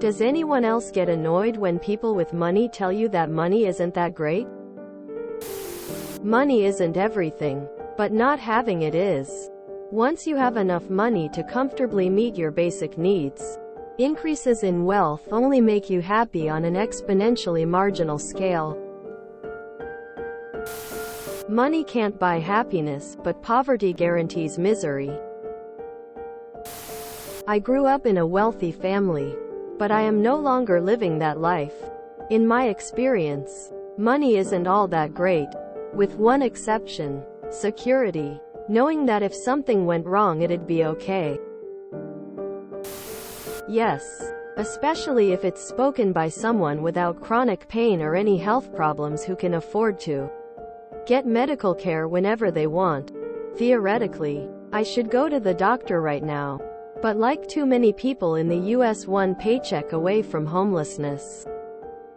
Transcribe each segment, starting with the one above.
Does anyone else get annoyed when people with money tell you that money isn't that great? Money isn't everything, but not having it is. Once you have enough money to comfortably meet your basic needs, increases in wealth only make you happy on an exponentially marginal scale. Money can't buy happiness, but poverty guarantees misery. I grew up in a wealthy family, but I am no longer living that life. In my experience, money isn't all that great, with one exception: security. Knowing that if something went wrong it'd be okay. Yes, especially if it's spoken by someone without chronic pain or any health problems who can afford to get medical care whenever they want. Theoretically, I should go to the doctor right now. But like too many people in the US, one paycheck away from homelessness.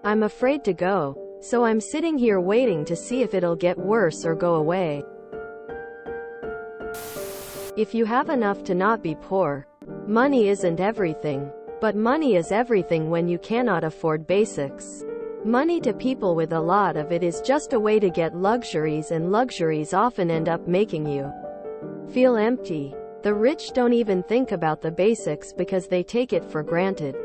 I'm afraid to go, so I'm sitting here waiting to see if it'll get worse or go away. If you have enough to not be poor, money isn't everything. But money is everything when you cannot afford basics. Money to people with a lot of it is just a way to get luxuries, and luxuries often end up making you feel empty. The rich don't even think about the basics because they take it for granted.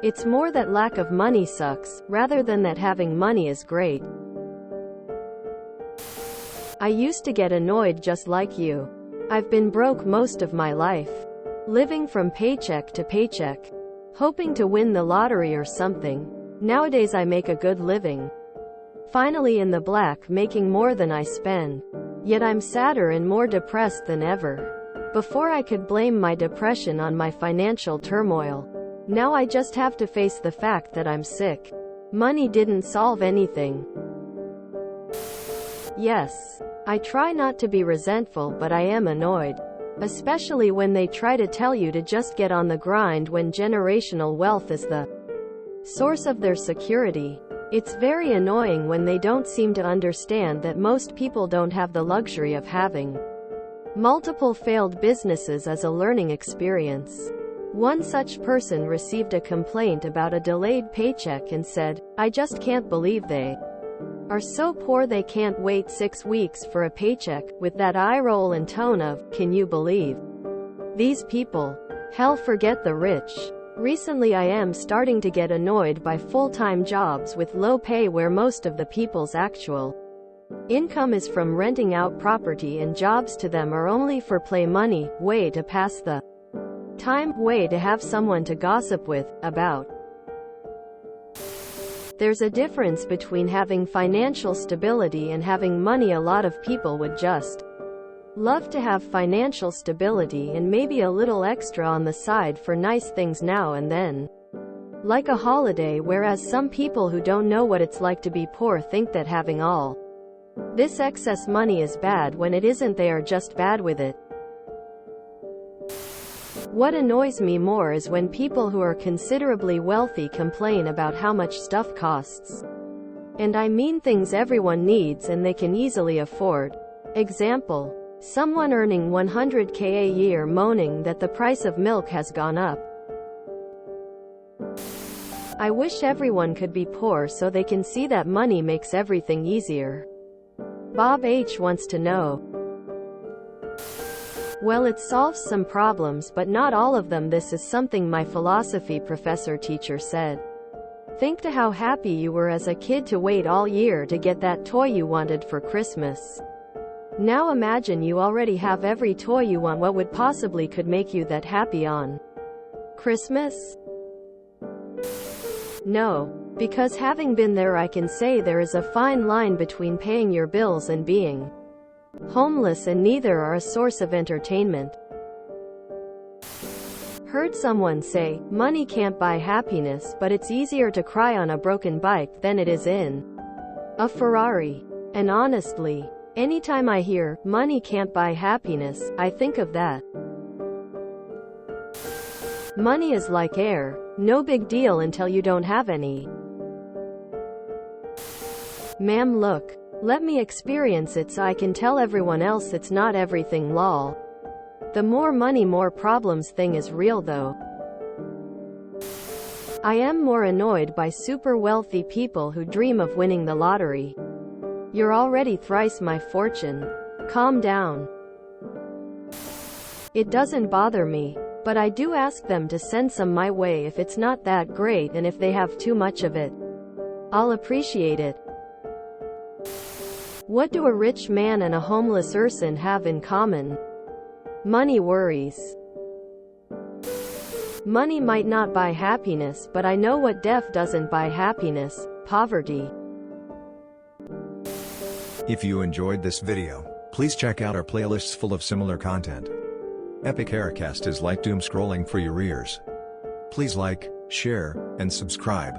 It's more that lack of money sucks, rather than that having money is great. I used to get annoyed just like you. I've been broke most of my life, living from paycheck to paycheck, hoping to win the lottery or something. Nowadays I make a good living, finally in the black, making more than I spend. Yet I'm sadder and more depressed than ever. Before I could blame my depression on my financial turmoil. Now I just have to face the fact that I'm sick. Money didn't solve anything. Yes, I try not to be resentful, but I am annoyed. Especially when they try to tell you to just get on the grind when generational wealth is the source of their security. It's very annoying when they don't seem to understand that most people don't have the luxury of having multiple failed businesses as a learning experience. One such person received a complaint about a delayed paycheck and said, "I just can't believe they are so poor they can't wait 6 weeks for a paycheck," with that eye roll and tone of, "Can you believe these people? Hell, forget the rich." Recently I am starting to get annoyed by full-time jobs with low pay where most of the people's actual income is from renting out property, and jobs to them are only for play money, way to pass the time, way to have someone to gossip with about. There's a difference between having financial stability and having money. A lot of people would just love to have financial stability and maybe a little extra on the side for nice things now and then, like a holiday, whereas some people who don't know what it's like to be poor think that having all this excess money is bad when it isn't. They are just bad with it. What annoys me more is when people who are considerably wealthy complain about how much stuff costs. And I mean things everyone needs and they can easily afford. Example: someone earning 100K a year moaning that the price of milk has gone up. I wish everyone could be poor so they can see that money makes everything easier. Bob H. wants to know. Well, it solves some problems, but not all of them. This is something my philosophy professor teacher said. Think to how happy you were as a kid to wait all year to get that toy you wanted for Christmas. Now imagine you already have every toy you want. What would possibly could make you that happy on Christmas? No. Because having been there, I can say there is a fine line between paying your bills and being homeless, and neither are a source of entertainment. Heard someone say, money can't buy happiness, but it's easier to cry on a broken bike than it is in a Ferrari. And honestly, anytime I hear, money can't buy happiness, I think of that. Money is like air, no big deal until you don't have any. Ma'am, look. Let me experience it so I can tell everyone else it's not everything, lol. The more money more problems thing is real though. I am more annoyed by super wealthy people who dream of winning the lottery. You're already thrice my fortune. Calm down. It doesn't bother me, but I do ask them to send some my way if it's not that great, and if they have too much of it, I'll appreciate it. What do a rich man and a homeless person have in common? Money worries. Money might not buy happiness, but I know what def doesn't buy happiness: poverty. If you enjoyed this video, please check out our playlists full of similar content. Epic Haircast is like doom scrolling for your ears. Please like, share, and subscribe.